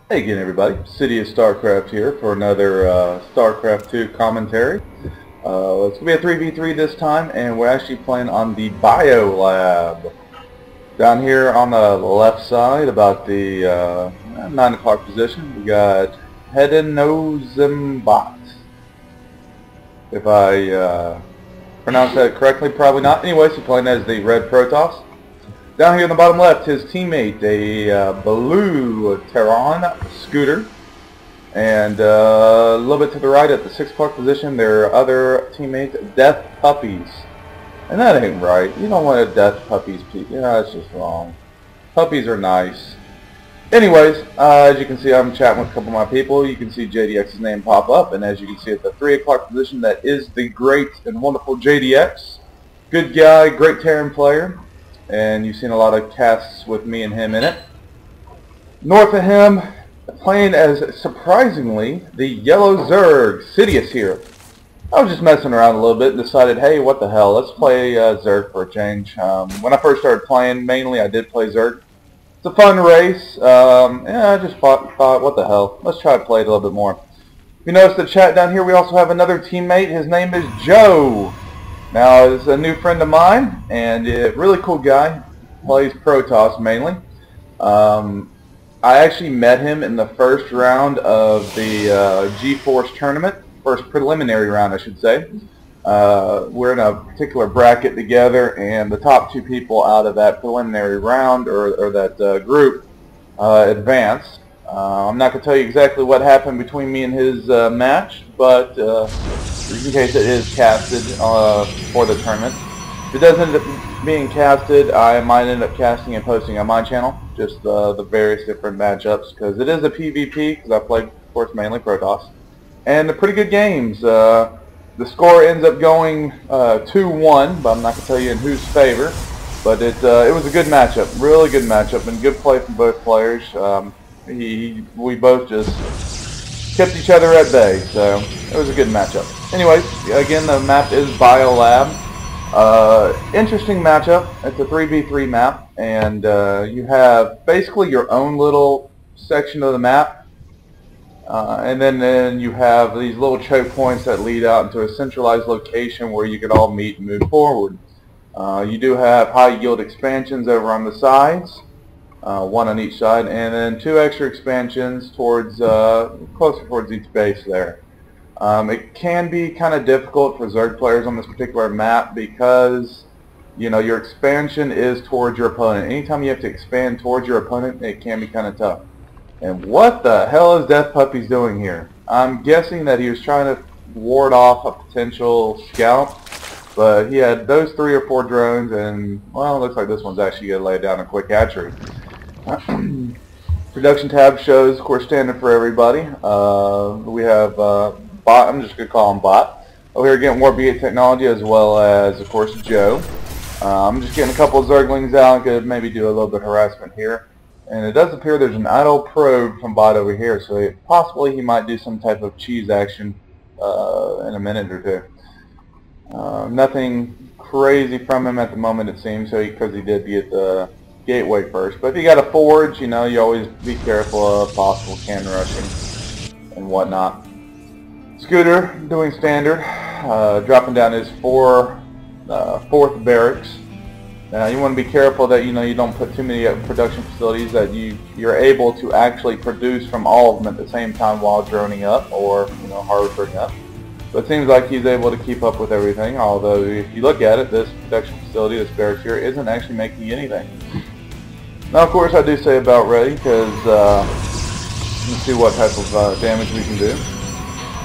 Hey again everybody, Cidious StarCraft here for another StarCraft 2 commentary. It's going to be a 3v3 this time, and we're actually playing on the Bio Lab. Down here on the left side, about the 9 o'clock position, we got Hedenozimbot. If I pronounce that correctly, probably not. Anyways, he's playing as the Red Protoss. Down here in the bottom left, his teammate, a blue Terran scooter. And a little bit to the right at the 6 o'clock position, their other teammates, Death Puppies. And that ain't right. You don't want a Death Puppies. Yeah, that's just wrong. Puppies are nice. Anyways, as you can see, I'm chatting with a couple of my people. You can see JDX's name pop up. And as you can see at the 3 o'clock position, that is the great and wonderful JDX. Good guy, great Terran player. And you've seen a lot of casts with me and him in it. North of him, playing as, surprisingly, the Yellow Zerg, Cidious here. I was just messing around a little bit and decided, hey, what the hell, let's play Zerg for a change. When I first started playing, mainly I did play Zerg. It's a fun race. Yeah, I just thought, what the hell, let's try to play it a little bit more. If you notice the chat down here, we also have another teammate. His name is Joe. Now, he's a new friend of mine, and a really cool guy. Plays Protoss mainly. I actually met him in the first round of the G-Force tournament, first preliminary round, I should say. We're in a particular bracket together, and the top 2 people out of that preliminary round, or that group, advanced. I'm not going to tell you exactly what happened between me and his match, but in case it is casted for the tournament. If it does end up being casted, I might end up casting and posting on my channel, just the various different matchups, because it is a PvP, because I played, of course, mainly Protoss. And they're pretty good games. The score ends up going 2-1, but I'm not going to tell you in whose favor. But it was a good matchup, really good matchup, and good play from both players. We both just kept each other at bay, so it was a good matchup. Anyways, again, the map is Bio Lab. Interesting matchup. It's a 3v3 map, and you have basically your own little section of the map, and then you have these little choke points that lead out into a centralized location where you could all meet and move forward. You do have high yield expansions over on the sides. 1 on each side, and then 2 extra expansions towards closer towards each base there. It can be kind of difficult for Zerg players on this particular map because, you know, your expansion is towards your opponent. Anytime you have to expand towards your opponent, it can be kind of tough. And what the hell is Death Puppies doing here? I'm guessing that he was trying to ward off a potential scout, but he had those 3 or 4 drones, and, well, it looks like this one's actually going to lay down a quick hatchery. Production tab shows, of course, standard for everybody. We have Bot, I'm just going to call him Bot. Over here getting more B8 technology, as well as, of course, Joe. I'm just getting a couple of Zerglings out, could maybe do a little bit of harassment here. And it does appear there's an idle probe from Bot over here, so possibly he might do some type of cheese action in a minute or 2. Nothing crazy from him at the moment, it seems, because he did get the gateway first. But if you got a forge, you know, you always be careful of possible cannon rushing and whatnot. Scooter doing standard, dropping down his 4th barracks. Now you want to be careful that, you know, you don't put too many production facilities, that you're able to actually produce from all of them at the same time while droning up, or, you know, harvesting up. But it seems like he's able to keep up with everything, although if you look at it, this production facility, this barracks here, isn't actually making anything. Now, of course, I do say about ready, because let's see what type of damage we can do.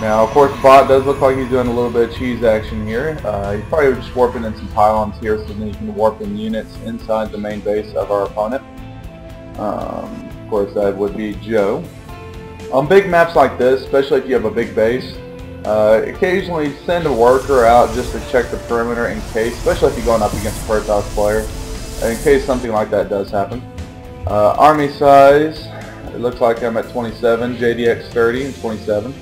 Now, of course, Bot does look like he's doing a little bit of cheese action here. He's probably just warping in some pylons here, so then he can warp in units inside the main base of our opponent. Of course, that would be Joe. On big maps like this, especially if you have a big base, occasionally send a worker out just to check the perimeter in case, especially if you're going up against a Protoss player, in case something like that does happen. Army size, it looks like I'm at 27, JDX 30 and 27.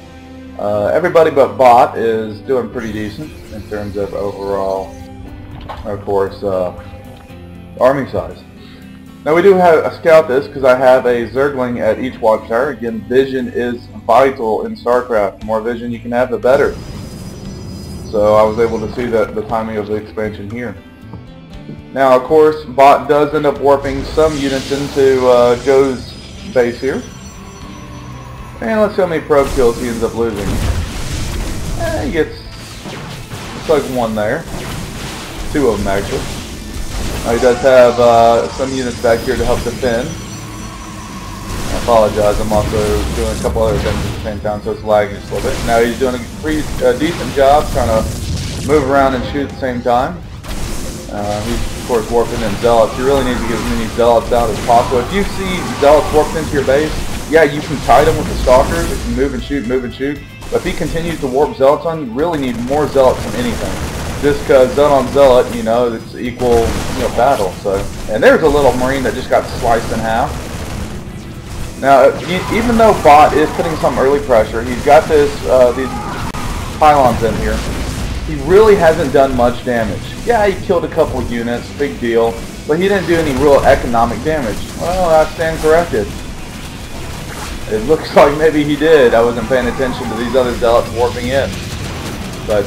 Everybody but Bot is doing pretty decent in terms of overall, of course, army size. Now we do have scout this because I have a Zergling at each watchtower. Again, vision is vital in StarCraft. The more vision you can have, the better. So I was able to see the timing of the expansion here. Now, of course, bot does end up warping some units into Joe's base here. And let's see how many probe kills he ends up losing. He gets, looks like one there. Two of them actually. Now he does have some units back here to help defend. I apologize, I'm also doing a couple other things at the same time, so it's lagging just a little bit. Now he's doing a pretty decent job trying to move around and shoot at the same time. He's of course warping in Zealots. You really need to get as many Zealots out as possible. If you see Zealots warped into your base, yeah, you can kite them with the Stalkers. If you move and shoot, move and shoot. But if he continues to warp Zealots on, you really need more Zealots than anything. Just because Zealot on Zealot, you know, it's equal, you know, battle. So, and there's a little Marine that just got sliced in half. Now, even though bot is putting some early pressure, he's got this these pylons in here. He really hasn't done much damage. Yeah, he killed a couple of units, big deal, but he didn't do any real economic damage. Well, I stand corrected. It looks like maybe he did. I wasn't paying attention to these other Zealots warping in. But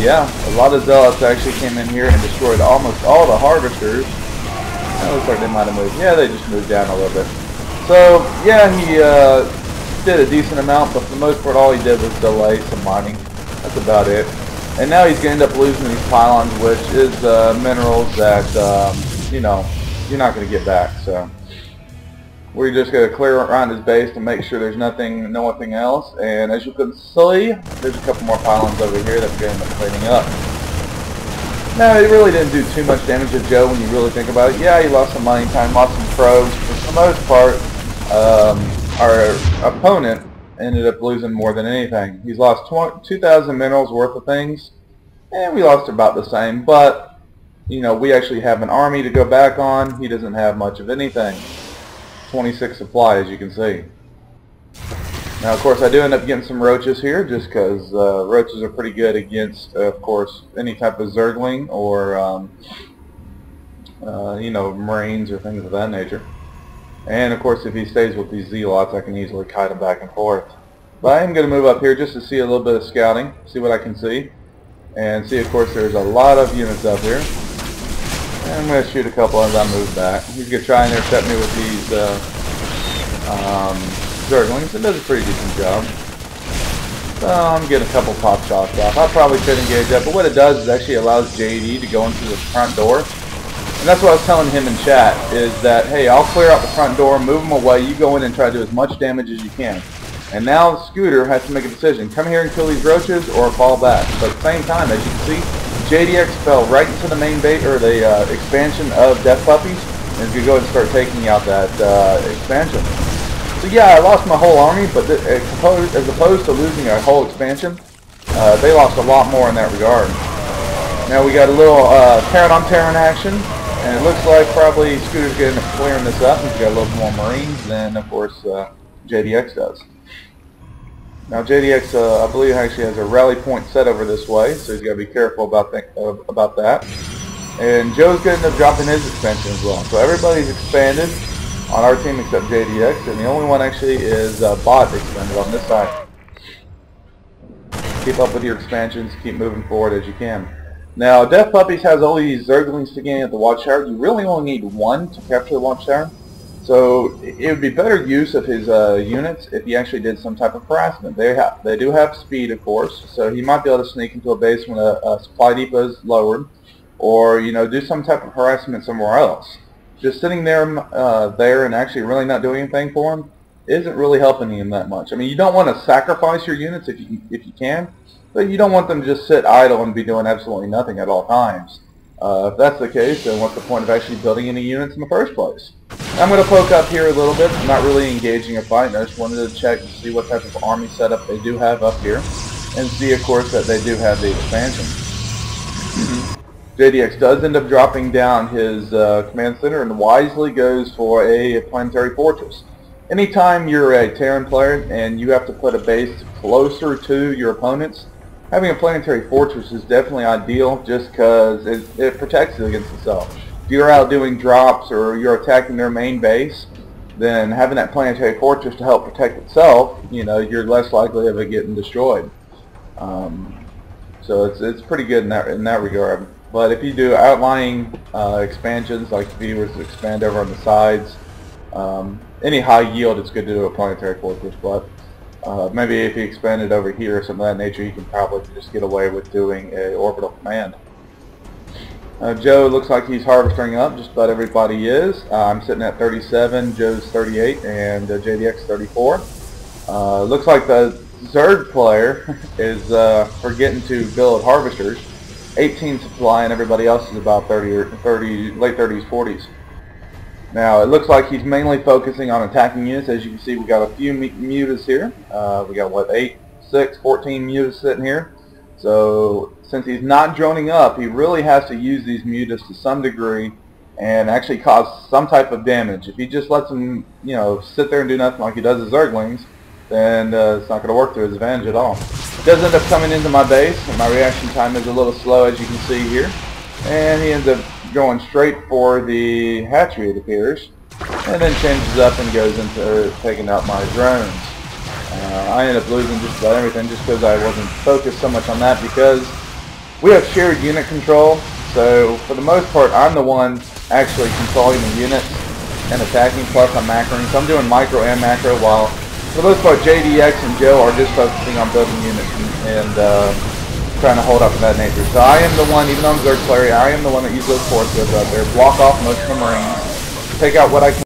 yeah, a lot of Zealots actually came in here and destroyed almost all the Harvesters. It looks like they might have moved. Yeah, they just moved down a little bit. So, yeah, he did a decent amount, but for the most part all he did was delay some mining. That's about it. And now he's going to end up losing these pylons, which is minerals that, you know, you're not going to get back. So we're just going to clear around his base to make sure there's nothing else. And as you can see, there's a couple more pylons over here that we're going to end up cleaning up. No, it really didn't do too much damage to Joe when you really think about it. Yeah, he lost some mining time, lost some probes, but for the most part, our opponent ended up losing more than anything. He's lost 2,000 minerals worth of things, and we lost about the same, but, you know, we actually have an army to go back on. He doesn't have much of anything. 26 supply, as you can see. Now, of course, I do end up getting some roaches here, just because roaches are pretty good against, of course, any type of Zergling or, you know, Marines or things of that nature. And, of course, if he stays with these Zealots, I can easily kite him back and forth. But I am going to move up here just to see a little bit of scouting, see what I can see. And see, of course, there's a lot of units up here. And I'm going to shoot a couple as I move back. He's going to try and intercept me with these Zerglings. It does a pretty decent job. So I'm getting a couple pop shots off. I probably could engage that, but what it does is actually allows JD to go into the front door. And that's what I was telling him in chat, is that, hey, I'll clear out the front door, move him away, you go in and try to do as much damage as you can. And now Scooter has to make a decision, come here and kill these roaches or fall back. But at the same time, as you can see, JDX fell right into the main bait, or the expansion of Death Puppies, and is going to go ahead and start taking out that expansion. So yeah, I lost my whole army, but as opposed to losing a whole expansion, they lost a lot more in that regard. Now we got a little Terran on Terran action. And it looks like probably Scooter's going to clearing this up. He's got a little more Marines than, of course, JDX does. Now JDX, I believe, actually has a rally point set over this way, so he's got to be careful about that. And Joe's going to end up dropping his expansion as well. So everybody's expanded on our team except JDX, and the only one actually is Bot expanded on this side. Keep up with your expansions, keep moving forward as you can. Now, Death Puppies has all these Zerglings sticking at the watchtower. You really only need one to capture the watchtower. So it would be better use of his units if he actually did some type of harassment. They do have speed, of course, so he might be able to sneak into a base when a supply depot is lowered, or, you know, do some type of harassment somewhere else. Just sitting there and actually really not doing anything for him isn't really helping him that much. I mean, you don't want to sacrifice your units if you can. But you don't want them to just sit idle and be doing absolutely nothing at all times. If that's the case, then what's the point of actually building any units in the first place? I'm going to poke up here a little bit. I'm not really engaging a fight. I just wanted to check and see what type of army setup they do have up here. And see, of course, that they do have the expansion. JDX does end up dropping down his command center and wisely goes for a planetary fortress. Anytime you're a Terran player and you have to put a base closer to your opponents, having a planetary fortress is definitely ideal just because it protects it against itself. if you're out doing drops or you're attacking their main base, then having that planetary fortress to help protect itself, you know, you're less likely of it getting destroyed. So it's pretty good in that regard. But if you do outlying expansions, like if you were to expand over on the sides, any high yield, it's good to do a planetary fortress. But maybe if you expand it over here or something of that nature, you can probably just get away with doing a orbital command. Joe looks like he's harvesting up. Just about everybody is. I'm sitting at 37, Joe's 38, and JDX 34. Looks like the Zerg player is forgetting to build harvesters. 18 supply, and everybody else is about 30 or 30, late 30s, 40s. Now it looks like he's mainly focusing on attacking units. As you can see, we got a few mutas here. We got what, 8, 6, 14 mutas sitting here. So since he's not droning up, he really has to use these mutas to some degree and actually cause some type of damage. If he just lets them, you know, sit there and do nothing like he does his Zerglings, then it's not going to work to his advantage at all. He does end up coming into my base, and my reaction time is a little slow, as you can see here. And he ends up going straight for the hatchery, it appears, and then changes up and goes into taking out my drones. I ended up losing just about everything just because I wasn't focused so much on that, because we have shared unit control. So for the most part, I'm the one actually controlling the units and attacking, plus I'm macroing. So I'm doing micro and macro, while for the most part JDX and Joe are just focusing on building units and trying to hold up in that nature. So I am the one, even though I'm Zerg player, I am the one that uses those forces out there, block off most of the Marines, take out what I can.